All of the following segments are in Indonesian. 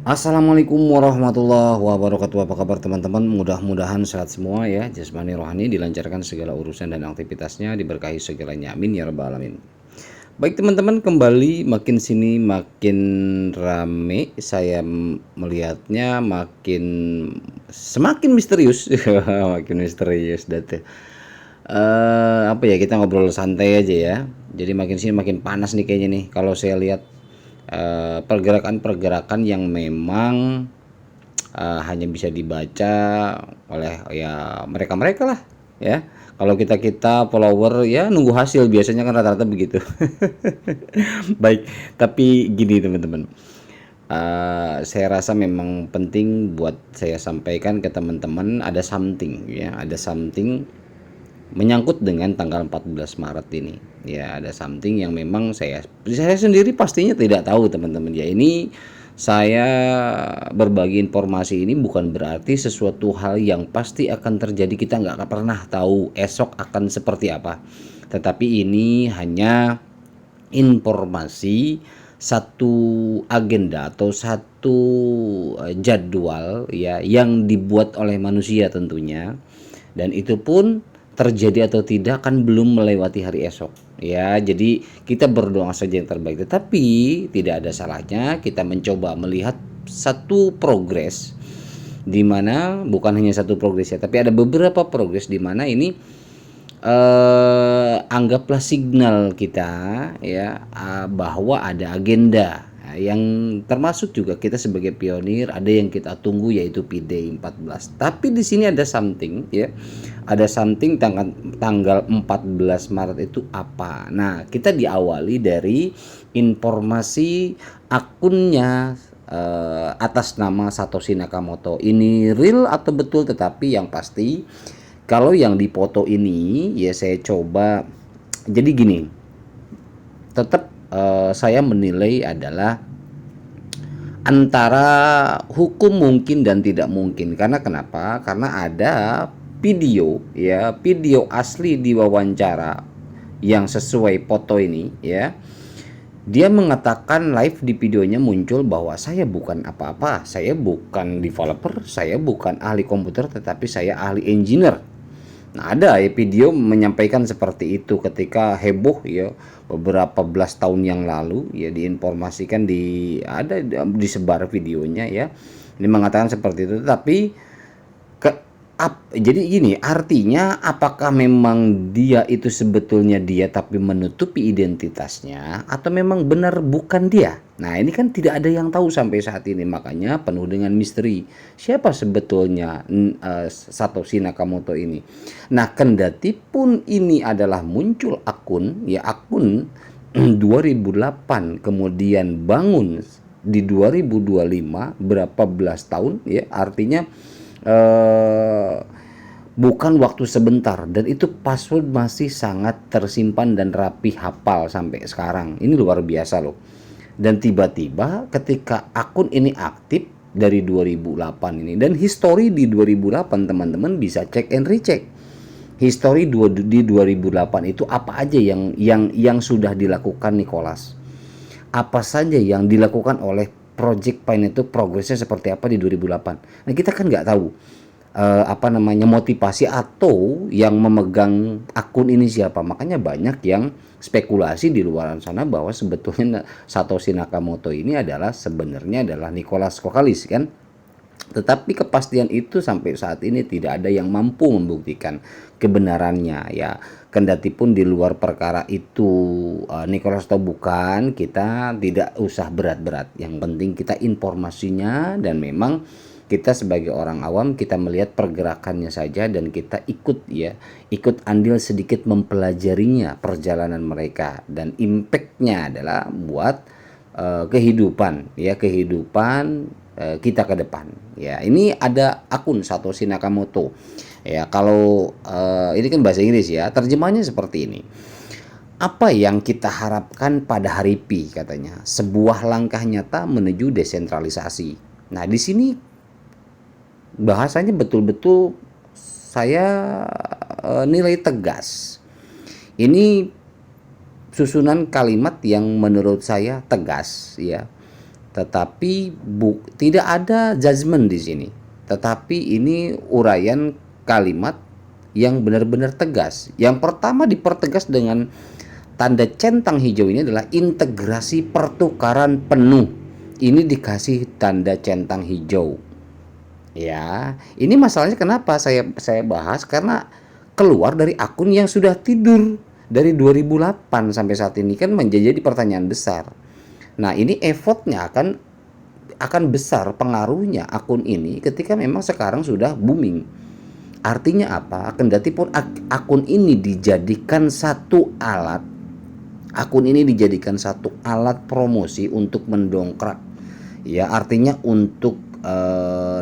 Assalamualaikum warahmatullahi wabarakatuh. Apa kabar teman-teman? Mudah-mudahan sehat semua ya. Jasmani rohani dilancarkan segala urusan dan aktivitasnya, diberkahi segalanya. Amin ya rabbal alamin. Baik teman-teman, kembali makin sini makin rame. Saya melihatnya makin semakin misterius. Makin misterius data. Apa ya, kita ngobrol santai aja ya. Jadi makin sini makin panas nih kayaknya nih. Kalau saya lihat pergerakan-pergerakan yang memang hanya bisa dibaca oleh ya mereka-mereka lah ya. Kalau kita follower ya nunggu hasil, biasanya kan rata-rata begitu. Baik, tapi gini teman-teman, saya rasa memang penting buat saya sampaikan ke teman-teman, ada something ya, ada something menyangkut dengan tanggal 14 Maret ini. Ya, ada something yang memang saya sendiri pastinya tidak tahu teman-teman ya. Ini saya berbagi informasi ini bukan berarti sesuatu hal yang pasti akan terjadi, kita nggak pernah tahu esok akan seperti apa. Tetapi ini hanya informasi, satu agenda atau satu jadwal ya yang dibuat oleh manusia tentunya, dan itu pun terjadi atau tidak kan belum melewati hari esok ya. Jadi kita berdoa saja yang terbaik, tetapi tidak ada salahnya kita mencoba melihat satu progres, di mana bukan hanya satu progres ya, tapi ada beberapa progres di mana ini anggaplah signal kita ya, bahwa ada agenda. Nah, yang termasuk juga kita sebagai pionir ada yang kita tunggu, yaitu P-Day 14. Tapi di sini ada something ya. Ada something tanggal 14 Maret itu apa? Nah, kita diawali dari informasi akunnya atas nama Satoshi Nakamoto. Ini real atau betul? Tetapi yang pasti kalau yang dipoto ini ya saya coba, jadi gini, tetap saya menilai adalah antara hukum mungkin dan tidak mungkin. Karena kenapa? Karena ada video ya, video asli di wawancara yang sesuai foto ini ya. Dia mengatakan live di videonya muncul bahwa saya bukan apa-apa, saya bukan developer, saya bukan ahli komputer, tetapi saya ahli engineer. Nah, ada ya video menyampaikan seperti itu ketika heboh ya beberapa belas tahun yang lalu ya, diinformasikan, ada disebar videonya ya. Ini mengatakan seperti itu, tapi jadi gini, artinya apakah memang dia itu sebetulnya dia tapi menutupi identitasnya, atau memang benar bukan dia? Nah, ini kan tidak ada yang tahu sampai saat ini, makanya penuh dengan misteri. Siapa sebetulnya Satoshi Nakamoto ini? Nah, kendati pun ini adalah muncul akun, ya akun 2008 kemudian bangun di 2025, berapa belas tahun ya, artinya bukan waktu sebentar, dan itu password masih sangat tersimpan dan rapi hafal sampai sekarang. Ini luar biasa loh. Dan tiba-tiba ketika akun ini aktif dari 2008 ini, dan history di 2008 teman-teman bisa cek and recheck. History di 2008 itu apa aja yang sudah dilakukan Nicholas. Apa saja yang dilakukan oleh Project Pine itu, progresnya seperti apa di 2008. Nah, kita kan nggak tahu motivasi atau yang memegang akun ini siapa. Makanya banyak yang spekulasi di luar sana bahwa sebetulnya Satoshi Nakamoto ini sebenarnya adalah Nicholas Kokalis kan. Tetapi kepastian itu sampai saat ini tidak ada yang mampu membuktikan kebenarannya ya. Kendati pun di luar perkara itu Nicholas atau bukan, kita tidak usah berat-berat. Yang penting kita informasinya, dan memang kita sebagai orang awam kita melihat pergerakannya saja, dan kita ikut andil sedikit mempelajarinya, perjalanan mereka, dan impactnya adalah buat kehidupan kita ke depan ya. Ini ada akun Satoshi Nakamoto ya. Kalau ini kan bahasa Inggris ya, terjemahnya seperti ini: apa yang kita harapkan pada hari Pi, katanya, sebuah langkah nyata menuju desentralisasi. Nah, di sini bahasanya betul-betul saya nilai tegas. Ini susunan kalimat yang menurut saya tegas ya. tetapi tidak ada judgement di sini. Tetapi ini uraian kalimat yang benar-benar tegas. Yang pertama dipertegas dengan tanda centang hijau ini adalah integrasi pertukaran penuh. Ini dikasih tanda centang hijau. Ya, ini masalahnya kenapa saya bahas, karena keluar dari akun yang sudah tidur dari 2008 sampai saat ini, kan menjadi pertanyaan besar. Nah, ini effortnya akan besar pengaruhnya akun ini ketika memang sekarang sudah booming. Artinya apa? Kendati pun akun ini dijadikan satu alat, promosi untuk mendongkrak, ya artinya untuk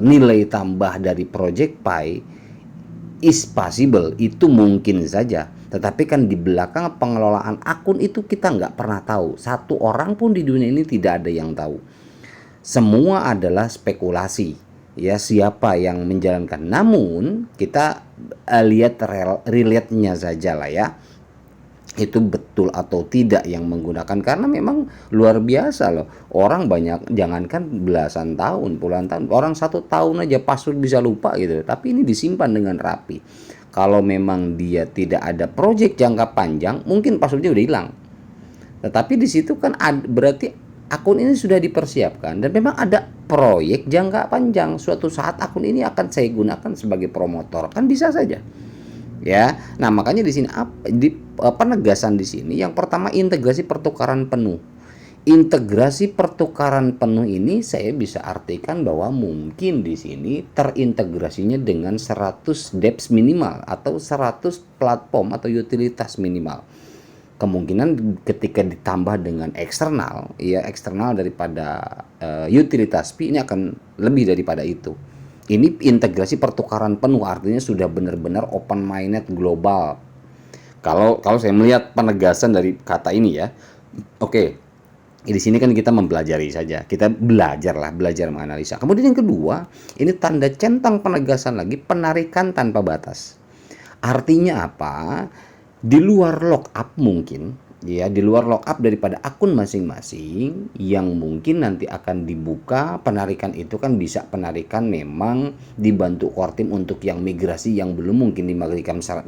nilai tambah dari Project Pi is possible, itu mungkin saja. Tetapi kan di belakang pengelolaan akun itu kita nggak pernah tahu. Satu orang pun di dunia ini tidak ada yang tahu. Semua adalah spekulasi, ya, siapa yang menjalankan. Namun kita lihat relate-nya saja lah ya, itu betul atau tidak yang menggunakan, karena memang luar biasa loh. Orang banyak, jangankan belasan tahun, puluhan tahun, orang 1 tahun aja password bisa lupa gitu, tapi ini disimpan dengan rapi. Kalau memang dia tidak ada project jangka panjang, mungkin passwordnya udah hilang. Tetapi di situ kan berarti akun ini sudah dipersiapkan dan memang ada proyek jangka panjang. Suatu saat akun ini akan saya gunakan sebagai promotor, kan bisa saja. Ya, nah makanya di sini penegasan di sini yang pertama integrasi pertukaran penuh. Integrasi pertukaran penuh ini saya bisa artikan bahwa mungkin di sini terintegrasinya dengan 100 dApps minimal atau 100 platform atau utilitas minimal. Kemungkinan ketika ditambah dengan eksternal, ya eksternal daripada utilitas Pi ini akan lebih daripada itu. Ini integrasi pertukaran penuh, artinya sudah benar-benar open minded global. Kalau saya melihat penegasan dari kata ini ya. Oke. Di sini kan kita mempelajari saja. Kita belajar menganalisa. Kemudian yang kedua, ini tanda centang penegasan lagi, penarikan tanpa batas. Artinya apa? Di luar lockup mungkin, ya, di luar lockup daripada akun masing-masing yang mungkin nanti akan dibuka. Penarikan itu kan bisa penarikan memang dibantu core team untuk yang migrasi yang belum mungkin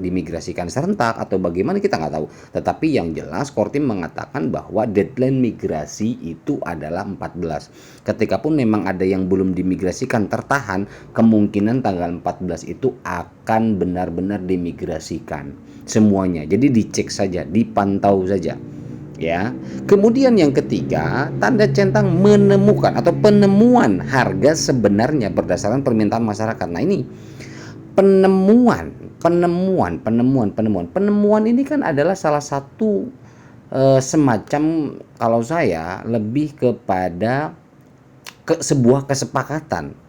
dimigrasikan serentak atau bagaimana, kita nggak tahu. Tetapi yang jelas core team mengatakan bahwa deadline migrasi itu adalah 14. Ketika pun memang ada yang belum dimigrasikan tertahan, kemungkinan tanggal 14 itu akan benar-benar dimigrasikan semuanya. Jadi dicek saja, dipantau saja. Ya. Kemudian yang ketiga, tanda centang menemukan atau penemuan harga sebenarnya berdasarkan permintaan masyarakat. Nah, ini penemuan ini kan adalah salah satu semacam, kalau saya lebih kepada sebuah kesepakatan.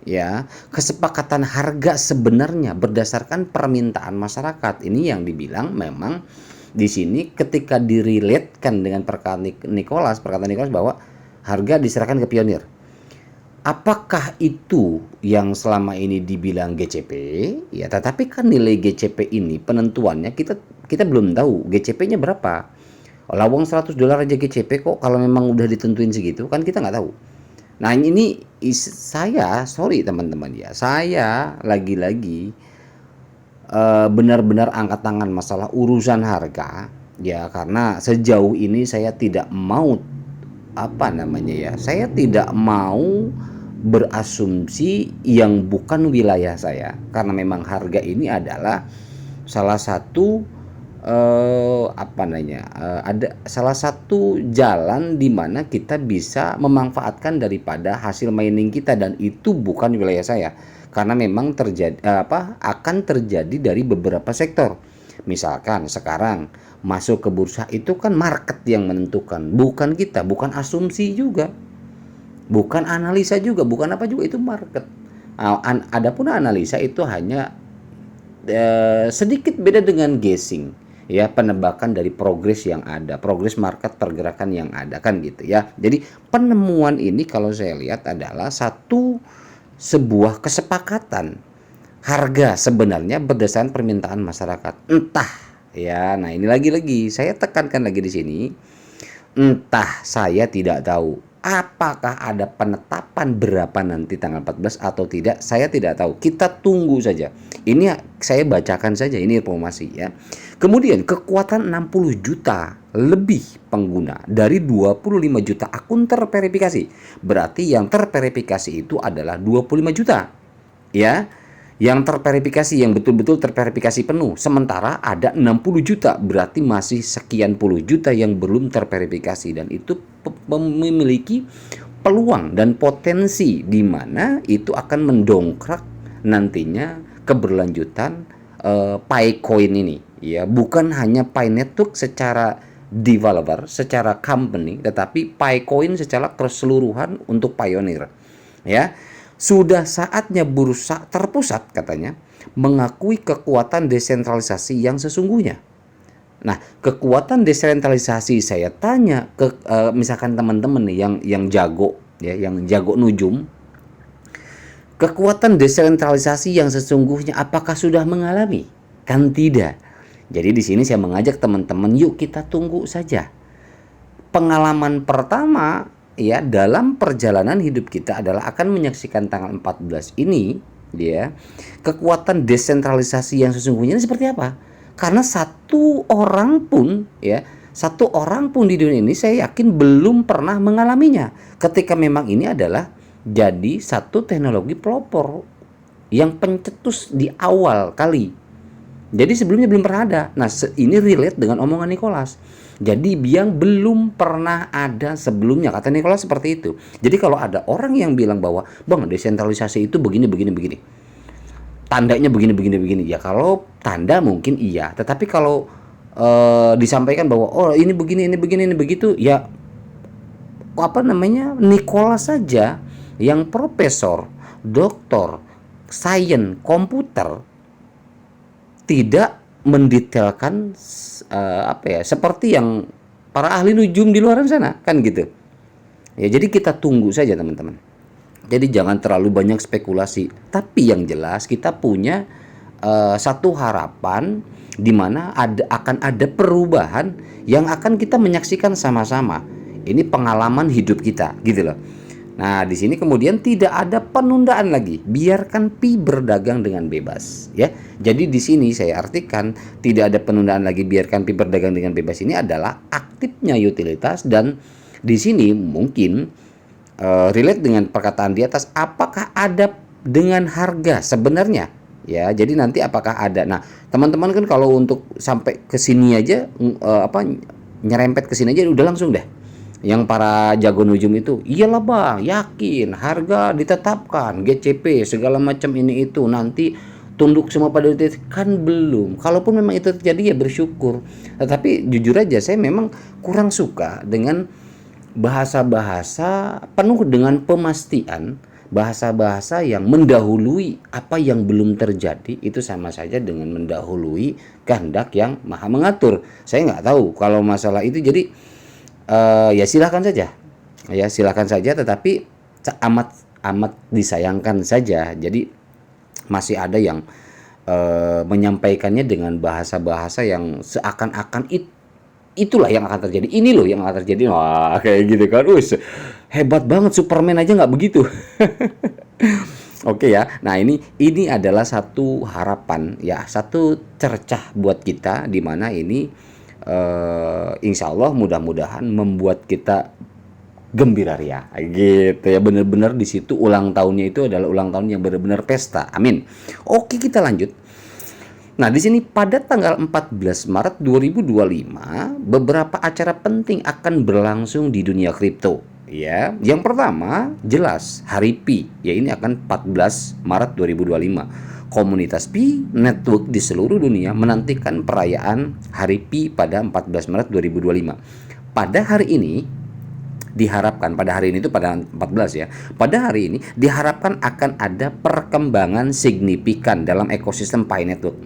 Ya, kesepakatan harga sebenarnya berdasarkan permintaan masyarakat. Ini yang dibilang memang di sini ketika direlatekan dengan perkataan Nicholas bahwa harga diserahkan ke pionir. Apakah itu yang selama ini dibilang GCP? Ya, tetapi kan nilai GCP ini penentuannya kita belum tahu GCP-nya berapa. Lawang $100 aja GCP kok, kalau memang udah ditentuin segitu kan kita nggak tahu. Nah, ini sorry teman-teman ya, saya lagi-lagi benar-benar angkat tangan masalah urusan harga ya, karena sejauh ini saya tidak mau saya tidak mau berasumsi yang bukan wilayah saya, karena memang harga ini adalah salah satu ada salah satu jalan di mana kita bisa memanfaatkan daripada hasil mining kita, dan itu bukan wilayah saya karena memang akan terjadi dari beberapa sektor. Misalkan sekarang masuk ke bursa itu kan market yang menentukan, bukan kita, bukan asumsi juga, bukan analisa juga, bukan apa juga, itu market. Adapun analisa itu hanya sedikit beda dengan guessing. Ya, penebakan dari progres yang ada, progres market, pergerakan yang ada, kan gitu ya. Jadi penemuan ini kalau saya lihat adalah sebuah kesepakatan harga sebenarnya berdasarkan permintaan masyarakat. Entah ya, nah ini lagi saya tekankan lagi di sini, entah, saya tidak tahu Apakah ada penetapan berapa nanti tanggal 14 atau tidak? Saya tidak tahu. Kita tunggu saja. Ini saya bacakan saja ini informasi ya. Kemudian kekuatan 60 juta lebih pengguna dari 25 juta akun terverifikasi. Berarti yang terverifikasi itu adalah 25 juta. Ya. Yang terverifikasi, yang betul-betul terverifikasi penuh. Sementara ada 60 juta, berarti masih sekian puluh juta yang belum terverifikasi. Dan itu memiliki peluang dan potensi di mana itu akan mendongkrak nantinya keberlanjutan Picoin ini. Ya, bukan hanya Pi Network secara developer, secara company, tetapi Picoin secara keseluruhan untuk pioneer. Ya, sudah saatnya bursa terpusat katanya mengakui kekuatan desentralisasi yang sesungguhnya. Nah, kekuatan desentralisasi saya tanya ke misalkan teman-teman nih yang jago ya, yang jago nujum, kekuatan desentralisasi yang sesungguhnya apakah sudah mengalami? Kan tidak. Jadi di sini saya mengajak teman-teman, yuk kita tunggu saja. Pengalaman pertama ya dalam perjalanan hidup kita adalah akan menyaksikan tanggal 14 ini ya, kekuatan desentralisasi yang sesungguhnya ini seperti apa? Karena satu orang pun di dunia ini saya yakin belum pernah mengalaminya. Ketika memang ini adalah jadi satu teknologi pelopor yang pencetus di awal kali. Jadi sebelumnya belum pernah ada. Nah, ini relate dengan omongan Nicholas. Jadi yang belum pernah ada sebelumnya, kata Nicholas seperti itu. Jadi kalau ada orang yang bilang bahwa, "Bang, desentralisasi itu begini begini begini. Tandanya begini begini begini." Ya kalau tanda mungkin iya, tetapi kalau disampaikan bahwa oh ini begini ini begini ini begitu, ya apa namanya? Nicholas saja yang profesor, doktor, sains komputer tidak mendetailkan seperti yang para ahli nujum di luar sana kan gitu. Ya jadi kita tunggu saja teman-teman. Jadi jangan terlalu banyak spekulasi. Tapi yang jelas kita punya satu harapan di mana akan ada perubahan yang akan kita menyaksikan sama-sama. Ini pengalaman hidup kita gitu loh. Nah, di sini kemudian tidak ada penundaan lagi. Biarkan Pi berdagang dengan bebas, ya. Jadi di sini saya artikan tidak ada penundaan lagi, biarkan Pi berdagang dengan bebas ini adalah aktifnya utilitas, dan di sini mungkin relate dengan perkataan di atas, apakah ada dengan harga sebenarnya? Ya, jadi nanti apakah ada. Nah, teman-teman kan kalau untuk sampai ke sini aja nyerempet ke sini aja udah langsung deh. Yang para jago nujum itu, iyalah bang, yakin harga ditetapkan, GCP segala macam ini itu nanti tunduk semua pada itu, kan belum. Kalaupun memang itu terjadi ya bersyukur. Tetapi jujur aja saya memang kurang suka dengan bahasa-bahasa penuh dengan pemastian, bahasa-bahasa yang mendahului apa yang belum terjadi. Itu sama saja dengan mendahului kehendak yang maha mengatur. Saya nggak tahu kalau masalah itu, jadi ya silakan saja, tetapi amat disayangkan saja. Jadi masih ada yang menyampaikannya dengan bahasa-bahasa yang seakan-akan itulah yang akan terjadi, ini loh yang akan terjadi. Wah, kayak gitu kan. Hebat banget, Superman aja nggak begitu. Oke ya. Nah, ini adalah satu harapan ya, satu cercah buat kita di mana ini insya Allah mudah-mudahan membuat kita gembira ria gitu ya, benar-benar di situ ulang tahunnya itu adalah ulang tahun yang benar-benar pesta. Amin. Oke, kita lanjut. Nah, di sini pada tanggal 14 Maret 2025 beberapa acara penting akan berlangsung di dunia kripto ya. Yang pertama jelas Hari Pi ya, ini akan 14 Maret 2025. Komunitas Pi Network di seluruh dunia menantikan perayaan Hari Pi pada 14 Maret 2025. Pada hari ini diharapkan, pada hari ini itu pada 14 ya. Pada hari ini diharapkan akan ada perkembangan signifikan dalam ekosistem Pi Network,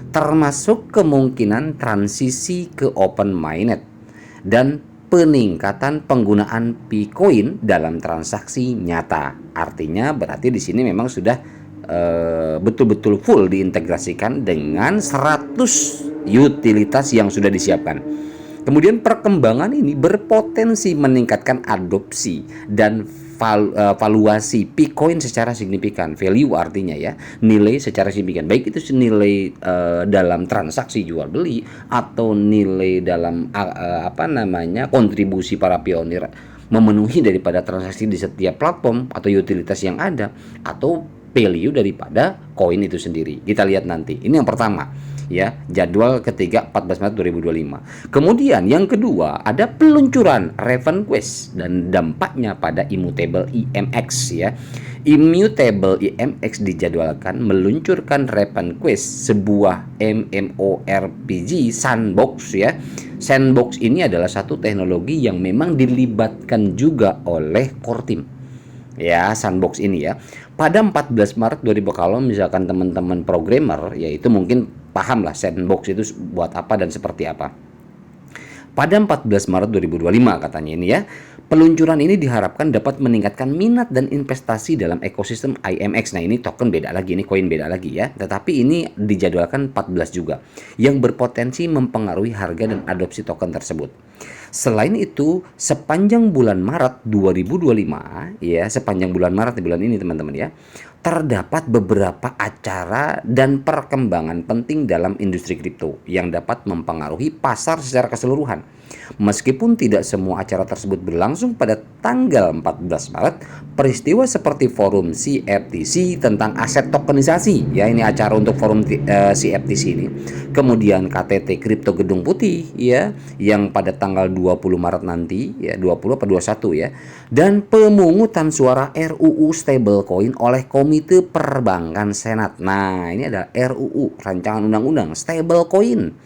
termasuk kemungkinan transisi ke open mainnet dan peningkatan penggunaan Picoin dalam transaksi nyata. Artinya berarti di sini memang sudah betul-betul full diintegrasikan dengan 100 utilitas yang sudah disiapkan. Kemudian perkembangan ini berpotensi meningkatkan adopsi dan valuasi Bitcoin secara signifikan. Value artinya ya, nilai secara signifikan. Baik itu nilai dalam transaksi jual beli atau nilai dalam kontribusi para pionir memenuhi daripada transaksi di setiap platform atau utilitas yang ada, atau value daripada koin itu sendiri. Kita lihat nanti. Ini yang pertama ya, jadwal ketiga 14 Maret 2025. Kemudian yang kedua ada peluncuran RavenQuest dan dampaknya pada Immutable EMX ya. Immutable EMX dijadwalkan meluncurkan RavenQuest, sebuah MMORPG sandbox ya. Sandbox ini adalah satu teknologi yang memang dilibatkan juga oleh Core Team. Ya, sandbox ini ya. Pada 14 Maret 2000, kalau misalkan teman-teman programmer, yaitu mungkin paham lah sandbox itu buat apa dan seperti apa. Pada 14 Maret 2025 katanya ini ya. Peluncuran ini diharapkan dapat meningkatkan minat dan investasi dalam ekosistem IMX. Nah, ini token beda lagi, ini koin beda lagi ya. Tetapi ini dijadwalkan 14 juga, yang berpotensi mempengaruhi harga dan adopsi token tersebut. Selain itu, sepanjang bulan Maret 2025 ya, sepanjang bulan Maret di bulan ini teman-teman ya, terdapat beberapa acara dan perkembangan penting dalam industri kripto yang dapat mempengaruhi pasar secara keseluruhan. Meskipun tidak semua acara tersebut berlangsung pada tanggal 14 Maret, peristiwa seperti forum CFTC tentang aset tokenisasi, ya ini acara untuk forum CFTC ini. Kemudian KTT Kripto Gedung Putih ya, yang pada tanggal 20 Maret nanti ya, 20 atau 21 ya. Dan pemungutan suara RUU stablecoin oleh Komite Perbankan Senat. Nah, ini ada RUU, rancangan undang-undang stablecoin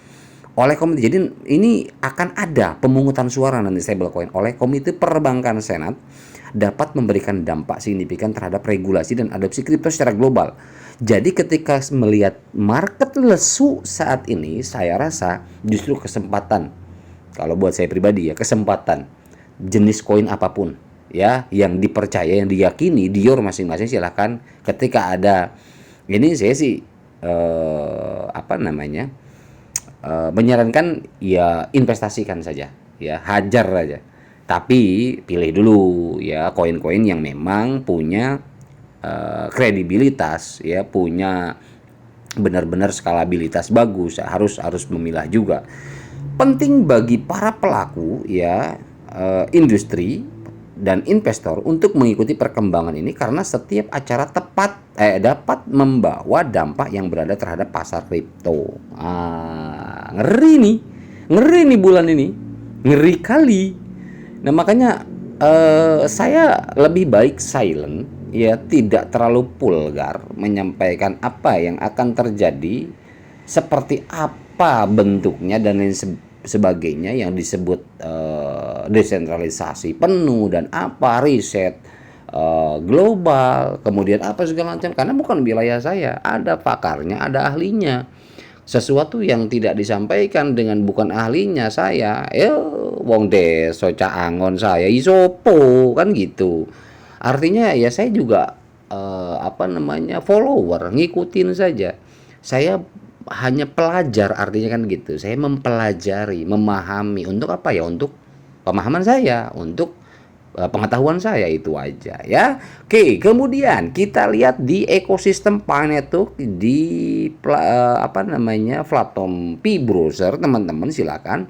oleh komite. Jadi ini akan ada pemungutan suara nanti stablecoin oleh Komite Perbankan Senat, dapat memberikan dampak signifikan terhadap regulasi dan adopsi kripto secara global. Jadi ketika melihat market lesu saat ini, saya rasa justru kesempatan, kalau buat saya pribadi ya, kesempatan jenis koin apapun ya yang dipercaya, yang diyakini Dior masing-masing, silahkan. Ketika ada ini, saya sih menyarankan ya investasikan saja ya, hajar aja, tapi pilih dulu ya koin-koin yang memang punya kredibilitas ya, punya benar-benar skalabilitas bagus. Harus memilah juga. Penting bagi para pelaku ya industri dan investor untuk mengikuti perkembangan ini, karena setiap acara dapat membawa dampak yang berada terhadap pasar kripto. Ngeri nih bulan ini, ngeri kali. Nah makanya saya lebih baik silent ya, tidak terlalu vulgar menyampaikan apa yang akan terjadi, seperti apa bentuknya dan lain sebagainya yang disebut desentralisasi penuh dan apa riset global, kemudian apa segala macam, karena bukan wilayah saya, ada pakarnya, ada ahlinya. Sesuatu yang tidak disampaikan dengan bukan ahlinya saya, wong deso caangon saya isopo kan gitu. Artinya ya saya juga follower, ngikutin saja. Saya hanya pelajar, artinya kan gitu. Saya mempelajari, memahami, untuk apa ya? Untuk pemahaman saya, untuk pengetahuan saya, itu aja ya. Oke, kemudian kita lihat di ekosistem Panetuk di platform P-Browser, teman-teman silakan.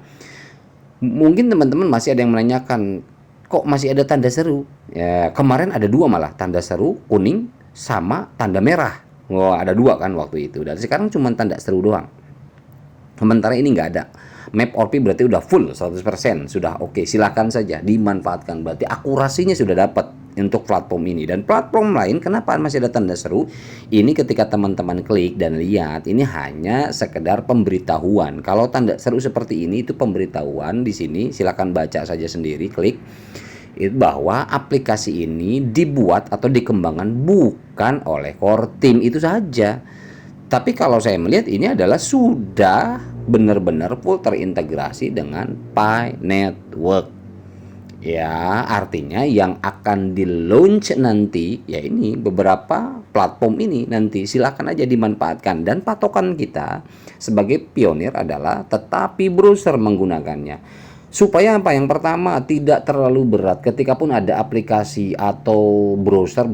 Mungkin teman-teman masih ada yang menanyakan, kok masih ada tanda seru? Ya, kemarin ada dua malah, tanda seru kuning sama tanda merah. Wah, ada dua kan waktu itu. Dan sekarang cuma tanda seru doang. Sementara ini nggak ada. Map ORP berarti udah full 100%, sudah oke. Silakan saja dimanfaatkan. Berarti akurasinya sudah dapat untuk platform ini. Dan platform lain kenapa masih ada tanda seru? Ini ketika teman-teman klik dan lihat, ini hanya sekedar pemberitahuan. Kalau tanda seru seperti ini itu pemberitahuan di sini. Silakan baca saja sendiri, klik bahwa aplikasi ini dibuat atau dikembangkan bukan oleh Core Team itu saja. Tapi kalau saya melihat ini adalah sudah benar-benar full terintegrasi dengan Pi Network. Ya, artinya yang akan di launch nanti ya ini beberapa platform ini nanti silakan aja dimanfaatkan, dan patokan kita sebagai pionir adalah tetapi browser menggunakannya. Supaya apa? Yang pertama, tidak terlalu berat. Ketika pun ada aplikasi atau browser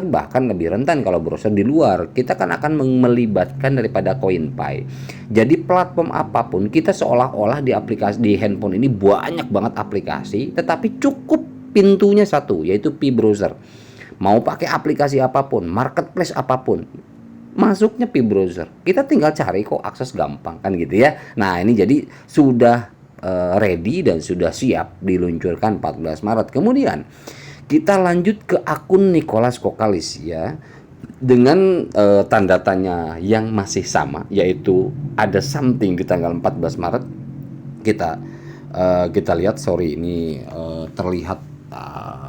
bahkan lebih rentan kalau browser di luar. Kita kan akan melibatkan daripada CoinPy. Jadi platform apapun, kita seolah-olah di aplikasi di handphone ini banyak banget aplikasi, tetapi cukup pintunya satu, yaitu Pi browser. Mau pakai aplikasi apapun, marketplace apapun, masuknya Pi browser. Kita tinggal cari kok, akses gampang kan gitu ya. Nah, ini jadi sudah ready dan sudah siap diluncurkan 14 Maret. Kemudian kita lanjut ke akun Nicholas Kokalis ya, dengan tanda tanya yang masih sama, yaitu ada something di tanggal 14 Maret. Kita lihat, sorry ini terlihat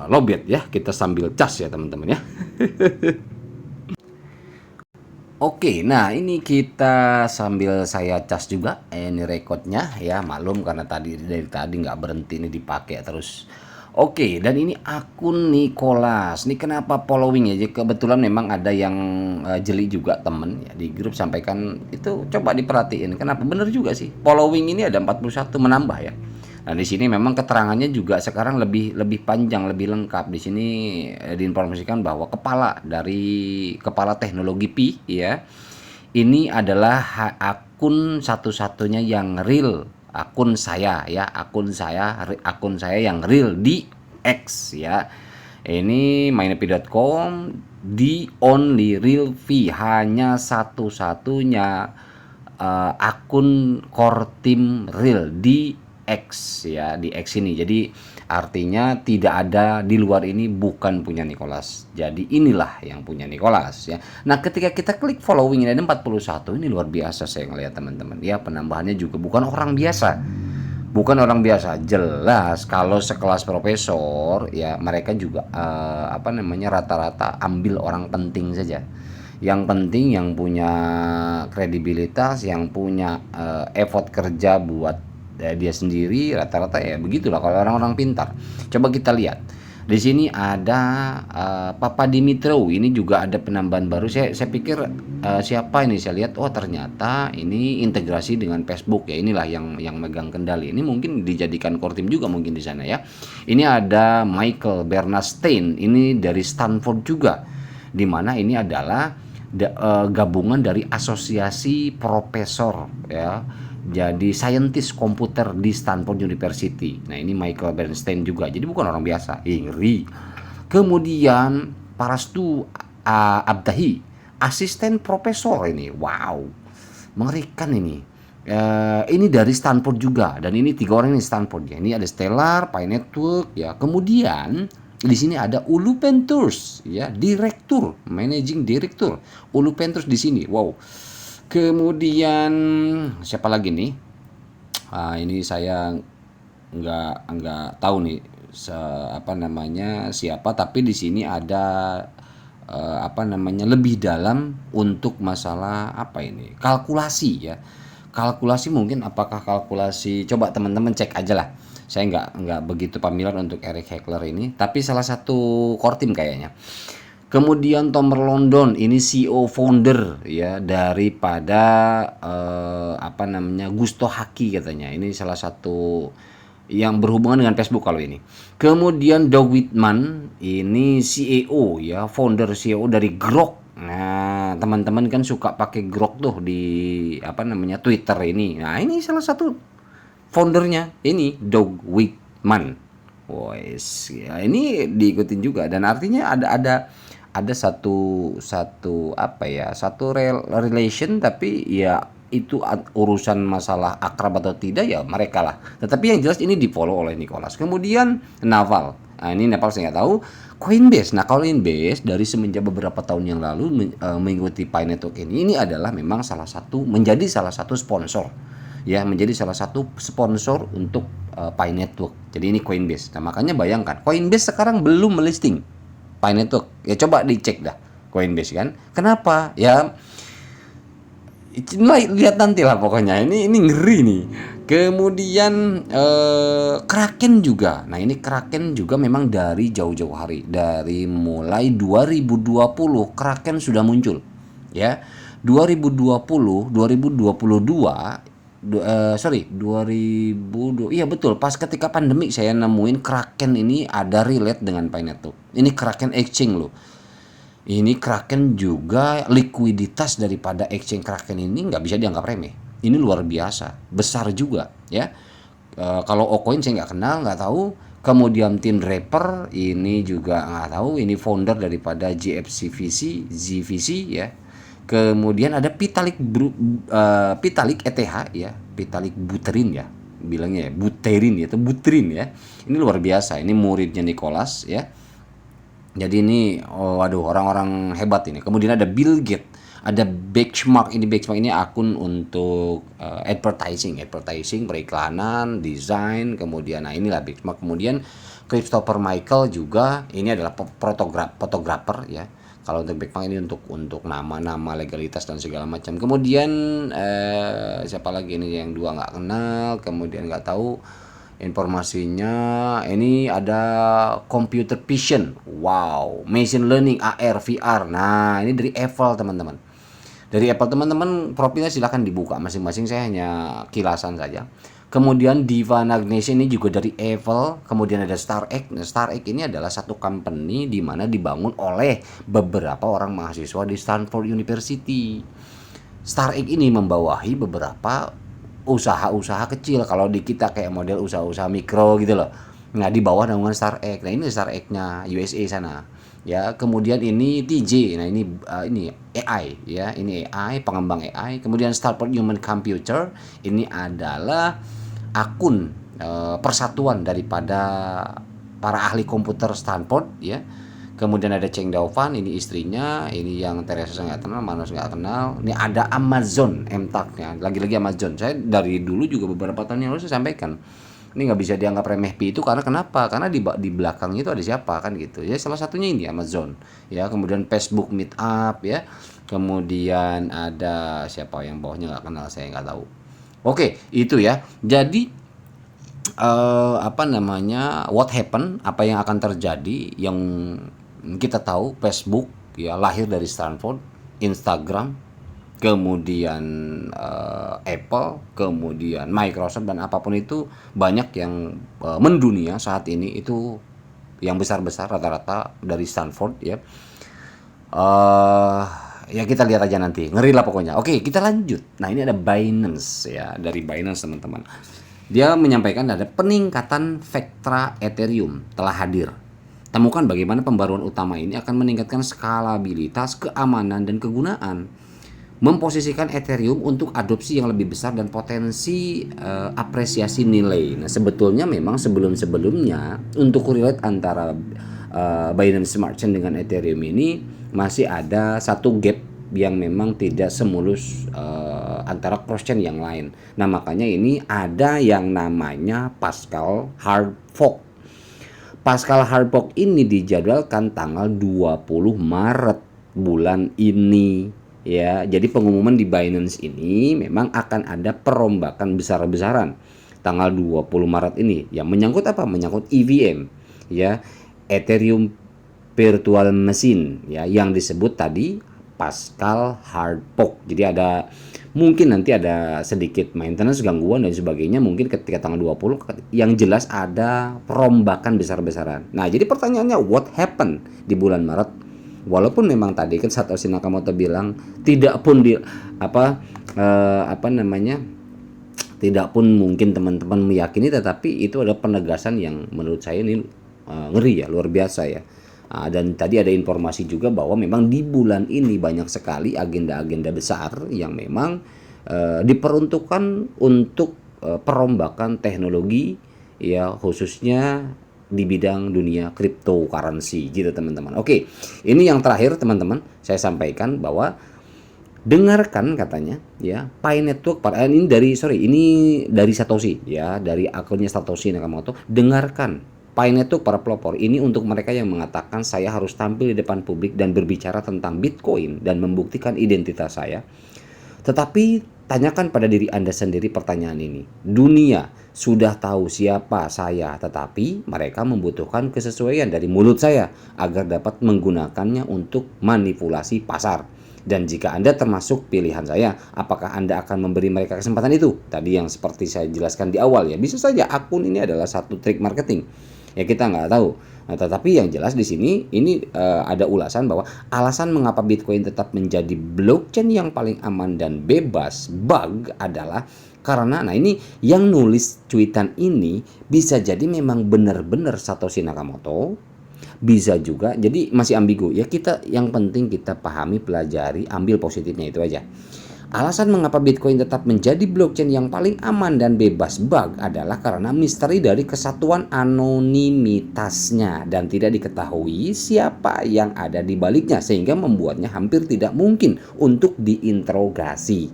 lobet ya, kita sambil cas ya teman-teman ya. Oke, nah ini kita sambil saya cas juga ini rekodnya ya, maklum karena dari tadi nggak berhenti ini dipakai terus. Oke, dan ini akun Nicholas. Ini kenapa following ya? Kebetulan memang ada yang jeli juga temen ya di grup sampaikan itu, coba diperhatiin. Kenapa? Bener juga sih. Following ini ada 41 menambah ya. Nah, di sini memang keterangannya juga sekarang lebih panjang, lebih lengkap. Di sini diinformasikan bahwa kepala teknologi Pi ya, ini adalah akun satu-satunya yang real, akun saya ya, akun saya yang real di X ya. Ini mynepi.com, the only real V, hanya satu-satunya akun core team real di X ya, di X ini. Jadi artinya tidak ada di luar ini, bukan punya Nicholas. Jadi inilah yang punya Nicholas ya. Nah, ketika kita klik following ini ada 41, ini luar biasa saya ngelihat teman-teman. Ya, penambahannya juga bukan orang biasa. Bukan orang biasa, jelas kalau sekelas profesor ya mereka juga rata-rata ambil orang penting saja. Yang penting yang punya kredibilitas, yang punya effort kerja buat dia sendiri, rata-rata ya begitulah kalau orang-orang pintar. Coba kita lihat. Di sini ada Papa Dimitro, ini juga ada penambahan baru. Saya pikir siapa ini? Saya lihat, oh ternyata ini integrasi dengan Facebook ya. Inilah yang megang kendali. Ini mungkin dijadikan core team juga mungkin di sana ya. Ini ada Michael Bernstein, ini dari Stanford juga. Di mana ini adalah gabungan dari asosiasi profesor ya. Jadi saintis komputer di Stanford University. Nah, ini Michael Bernstein juga. Jadi bukan orang biasa. Ngeri. Kemudian Parastu Abdahi, asisten profesor ini. Wow. Mengerikan ini. Ini dari Stanford juga, dan ini 3 orang ini Stanford ya. Ini ada Stellar, Pi Network ya. Kemudian di sini ada Ulu Penturs ya, direktur, managing director. Ulu Penturs di sini. Wow. Kemudian siapa lagi nih? Ini saya nggak tahu nih siapa, tapi di sini ada lebih dalam untuk masalah kalkulasi ya. Kalkulasi mungkin, apakah kalkulasi, coba teman-teman cek aja lah. Saya nggak begitu familiar untuk Eric Heckler ini, tapi salah satu core team kayaknya. Kemudian Tomer London, ini CEO founder ya daripada Gusto Haki katanya. Ini salah satu yang berhubungan dengan Facebook kalau ini. Kemudian Doug Whitman, ini CEO ya, founder CEO dari Grok. Nah, teman-teman kan suka pakai Grok tuh di Twitter ini. Nah, ini salah satu foundernya, ini Doug Whitman. Wes, ya ini diikutin juga, dan artinya ada satu relation, tapi ya itu urusan masalah akrab atau tidak ya mereka lah. Tetapi yang jelas ini di follow oleh Nicholas. Kemudian Naval, ini Naval saya nggak tahu. Coinbase, nah Coinbase dari semenjak beberapa tahun yang lalu mengikuti Pi Network ini adalah memang menjadi salah satu sponsor ya, menjadi salah satu sponsor untuk Pi Network. Jadi ini Coinbase. Nah, makanya bayangkan Coinbase sekarang belum melisting Pi Network. Ya coba dicek dah Coinbase kan. Kenapa? Ya Lihat nanti lah pokoknya. Ini ngeri nih. Kemudian Kraken juga. Nah, ini Kraken juga memang dari jauh-jauh hari. Dari mulai 2020 Kraken sudah muncul. Ya. 2020, 2022 2002, iya betul, pas ketika pandemi saya nemuin Kraken ini ada relate dengan Painet tuh. Ini Kraken Exchange loh. Ini Kraken juga likuiditas daripada exchange Kraken ini nggak bisa dianggap remeh. Ini luar biasa, besar juga ya. Kalau Ocoin saya nggak kenal, nggak tahu. Kemudian Tin Rapper ini juga nggak tahu. Ini founder daripada GFCVC, ZVC ya. Kemudian ada Vitalik ETH ya, Vitalik Buterin ya, bilangnya ya, Buterin ya, atau Buterin ya. Ini luar biasa. Ini muridnya Nicholas ya. Jadi ini, oh, waduh, orang-orang hebat ini. Kemudian ada Bill Gates, ada Benchmark. Ini Benchmark ini akun untuk advertising, periklanan, desain. Kemudian, nah inilah Benchmark. Kemudian Christopher Michael juga. Ini adalah fotografer ya. Kalau untuk Benchmark ini untuk nama-nama legalitas dan segala macam. Kemudian siapa lagi ini yang dua nggak kenal. Kemudian nggak tahu informasinya. Ini ada computer vision, wow, machine learning, AR, VR. Nah, ini dari Apple teman-teman. Dari Apple teman-teman, profilnya silahkan dibuka masing-masing, saya hanya kilasan saja. Kemudian Diva Nagnesi ini juga dari Apple. Kemudian ada StarX. Nah, StarX ini adalah satu company di mana dibangun oleh beberapa orang mahasiswa di Stanford University. StarX ini membawahi beberapa usaha-usaha kecil. Kalau di kita kayak model usaha-usaha mikro gitu loh. Nah, di bawah naungan StarX. Nah, ini StarX-nya USA sana. Ya, kemudian ini TJ. Nah, ini AI ya. Ini AI, pengembang AI. Kemudian Stanford Human Computer ini adalah akun persatuan daripada para ahli komputer Stanford ya. Kemudian ada Cheng Daofan, ini istrinya, ini yang Teresa nggak kenal, Manus nggak kenal. Ini ada Amazon, MTAG-nya, lagi-lagi Amazon. Saya dari dulu juga beberapa tahun yang lalu saya sampaikan, ini nggak bisa dianggap remeh pi itu karena kenapa? Karena di belakangnya itu ada siapa kan gitu. Ya salah satunya ini Amazon. Ya kemudian Facebook Meetup ya. Kemudian ada siapa yang bawahnya nggak kenal, saya nggak tahu. Oke, itu ya. Jadi apa namanya, what happen, apa yang akan terjadi, yang kita tahu Facebook ya lahir dari Stanford, Instagram, kemudian Apple, kemudian Microsoft, dan apapun itu banyak yang mendunia saat ini itu yang besar-besar rata-rata dari Stanford ya. Ya kita lihat aja nanti, ngeri lah pokoknya. Oke, kita lanjut. Nah, ini ada Binance ya, dari Binance teman-teman. Dia menyampaikan ada peningkatan Vectra Ethereum telah hadir. Temukan bagaimana pembaruan utama ini akan meningkatkan skalabilitas, keamanan, dan kegunaan. Memposisikan Ethereum untuk adopsi yang lebih besar dan potensi apresiasi nilai. Nah, sebetulnya memang sebelum-sebelumnya untuk relate antara Binance Smart Chain dengan Ethereum ini masih ada satu gap yang memang tidak semulus antara cross chain yang lain. Nah, makanya ini ada yang namanya Pascal Hard Fork. Pascal Hard Fork ini dijadwalkan tanggal 20 Maret bulan ini ya. Jadi pengumuman di Binance ini memang akan ada perombakan besar-besaran tanggal 20 Maret ini. Yang menyangkut apa? Menyangkut EVM ya, Ethereum Virtual Machine ya, yang disebut tadi Pascal Hard Fork. Jadi ada mungkin nanti ada sedikit maintenance, gangguan dan sebagainya mungkin ketika tanggal 20, yang jelas ada perombakan besar-besaran. Nah, jadi pertanyaannya what happened di bulan Maret? Walaupun memang tadi kan Satoshi Nakamoto bilang tidak pun tidak pun mungkin teman-teman meyakini, tetapi itu adalah penegasan yang menurut saya ini ngeri ya, luar biasa ya. Dan tadi ada informasi juga bahwa memang di bulan ini banyak sekali agenda-agenda besar yang memang diperuntukkan untuk perombakan teknologi ya, khususnya di bidang dunia cryptocurrency gitu teman-teman. Oke, ini yang terakhir teman-teman saya sampaikan bahwa dengarkan katanya ya, Pi Network ini dari Satoshi ya, dari akunnya Satoshi Nakamoto. Dengarkan Pi Network para pelopor ini untuk mereka yang mengatakan saya harus tampil di depan publik dan berbicara tentang Bitcoin dan membuktikan identitas saya. Tetapi tanyakan pada diri Anda sendiri pertanyaan ini. Dunia sudah tahu siapa saya, tetapi mereka membutuhkan kesesuaian dari mulut saya agar dapat menggunakannya untuk manipulasi pasar. Dan jika Anda termasuk pilihan saya, apakah Anda akan memberi mereka kesempatan itu? Tadi yang seperti saya jelaskan di awal ya, bisa saja akun ini adalah satu trik marketing. Ya kita nggak tahu. Nah, tetapi yang jelas di sini ini ada ulasan bahwa alasan mengapa Bitcoin tetap menjadi blockchain yang paling aman dan bebas bug adalah karena, nah ini yang nulis cuitan ini bisa jadi memang benar-benar Satoshi Nakamoto, bisa juga jadi masih ambigu ya, kita yang penting kita pahami, pelajari, ambil positifnya itu aja. Alasan mengapa Bitcoin tetap menjadi blockchain yang paling aman dan bebas bug adalah karena misteri dari kesatuan anonimitasnya dan tidak diketahui siapa yang ada di baliknya, sehingga membuatnya hampir tidak mungkin untuk diinterogasi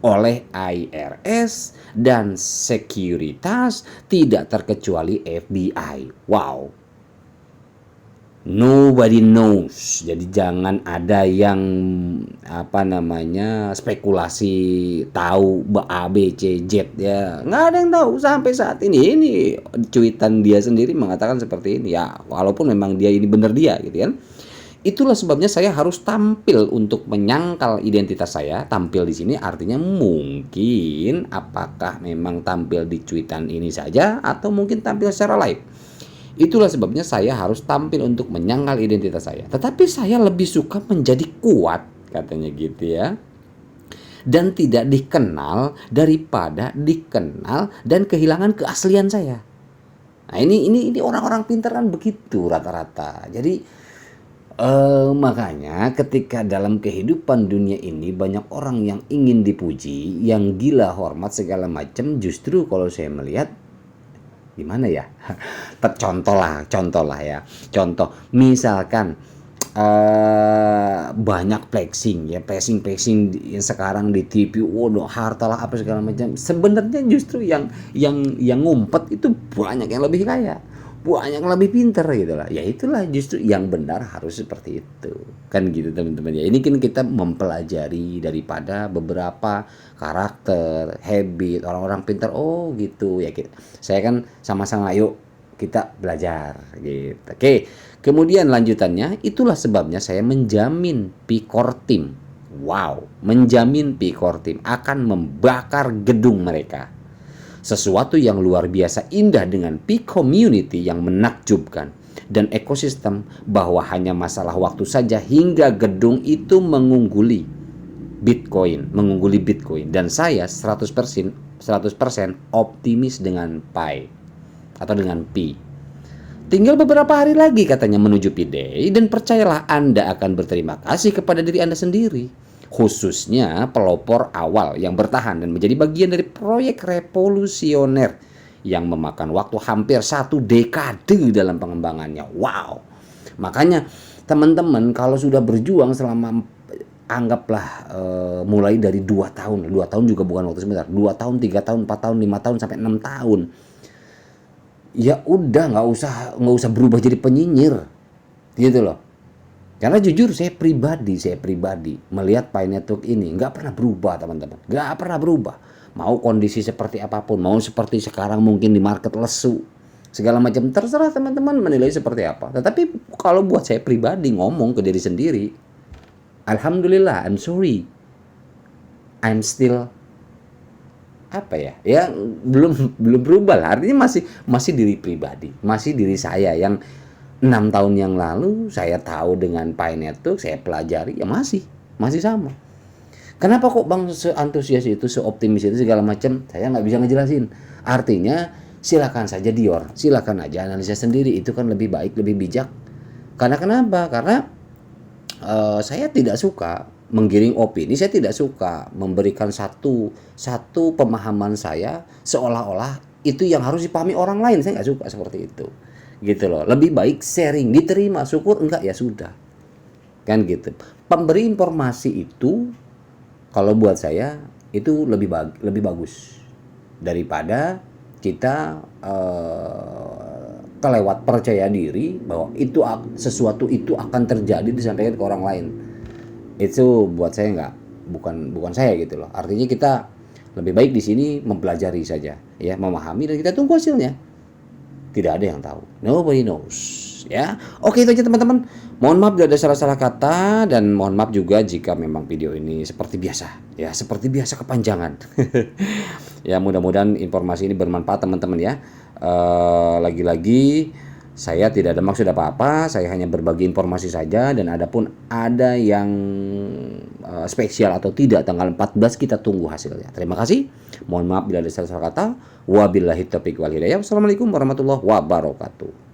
oleh IRS dan sekuritas, tidak terkecuali FBI. Wow. Nobody knows. Jadi jangan ada yang spekulasi tahu A B C Z ya. Nggak ada yang tahu sampai saat ini. Ini cuitan dia sendiri mengatakan seperti ini ya. Walaupun memang dia ini benar dia gitu kan. Itulah sebabnya saya harus tampil untuk menyangkal identitas saya. Tampil di sini artinya mungkin apakah memang tampil di cuitan ini saja atau mungkin tampil secara live. Itulah sebabnya saya harus tampil untuk menyangkal identitas saya. Tetapi saya lebih suka menjadi kuat, katanya gitu ya. Dan tidak dikenal daripada dikenal dan kehilangan keaslian saya. Nah, ini orang-orang pintar kan begitu rata-rata. Jadi makanya ketika dalam kehidupan dunia ini banyak orang yang ingin dipuji, yang gila hormat segala macam, justru kalau saya melihat gimana ya, contoh lah ya, contoh misalkan banyak flexing yang sekarang di TV, waduh harta lah apa segala macam, sebenarnya justru yang ngumpet itu banyak yang lebih kaya, banyak yang lebih pinter gitu lah. Ya itulah justru yang benar harus seperti itu kan gitu teman-teman ya. Ini kan kita mempelajari daripada beberapa karakter, habit orang-orang pintar. Oh gitu ya, saya kan sama-sama yuk kita belajar gitu. Oke, kemudian lanjutannya, itulah sebabnya saya menjamin Picor Team, wow, menjamin Picor Team akan membakar gedung mereka. Sesuatu yang luar biasa indah dengan P-Community yang menakjubkan dan ekosistem bahwa hanya masalah waktu saja hingga gedung itu mengungguli Bitcoin, dan saya 100% optimis dengan Pi atau dengan Pi. Tinggal beberapa hari lagi katanya menuju P-Day, dan percayalah Anda akan berterima kasih kepada diri Anda sendiri, khususnya pelopor awal yang bertahan dan menjadi bagian dari proyek revolusioner yang memakan waktu hampir 1 dekade dalam pengembangannya. Wow. Makanya teman-teman kalau sudah berjuang selama anggaplah mulai dari 2 tahun. 2 tahun juga bukan waktu sebentar. 2 tahun, 3 tahun, 4 tahun, 5 tahun sampai 6 tahun. Ya udah nggak usah berubah jadi penyinyir. Gitu loh. Karena jujur saya pribadi melihat Pi Network ini nggak pernah berubah teman-teman, nggak pernah berubah. Mau kondisi seperti apapun, mau seperti sekarang mungkin di market lesu, segala macam terserah teman-teman menilai seperti apa. Tetapi kalau buat saya pribadi ngomong ke diri sendiri, alhamdulillah, I'm sorry, I'm still belum berubah lah. Artinya masih diri pribadi, masih diri saya yang 6 tahun yang lalu saya tahu dengan Pi Network, saya pelajari, ya masih sama. Kenapa kok Bang seantusias itu, seoptimis itu segala macam? Saya nggak bisa ngejelasin. Artinya silakan saja Dior, silakan aja analisa sendiri, itu kan lebih baik, lebih bijak. Karena kenapa? Karena saya tidak suka menggiring opini, saya tidak suka memberikan satu pemahaman saya seolah-olah itu yang harus dipahami orang lain. Saya nggak suka seperti itu. Gitu loh, lebih baik sharing, diterima, syukur, enggak ya sudah kan gitu. Pemberi informasi itu kalau buat saya itu lebih bagus daripada kita kelewat percaya diri bahwa sesuatu itu akan terjadi disampaikan ke orang lain. Itu buat saya bukan saya gitu loh. Artinya kita lebih baik di sini mempelajari saja, ya, memahami dan kita tunggu hasilnya. Tidak ada yang tahu. Nobody knows. Ya, oke itu aja teman-teman. Mohon maaf bila ada salah-salah kata dan mohon maaf juga jika memang video ini seperti biasa, ya seperti biasa kepanjangan. Ya mudah-mudahan informasi ini bermanfaat teman-teman ya. Lagi-lagi saya tidak ada maksud apa-apa, saya hanya berbagi informasi saja dan ada yang spesial atau tidak tanggal 14 kita tunggu hasilnya. Terima kasih. Mohon maaf bila ada salah-salah kata. Wabillahi taufiq wal hidayah. Wassalamualaikum warahmatullahi wabarakatuh.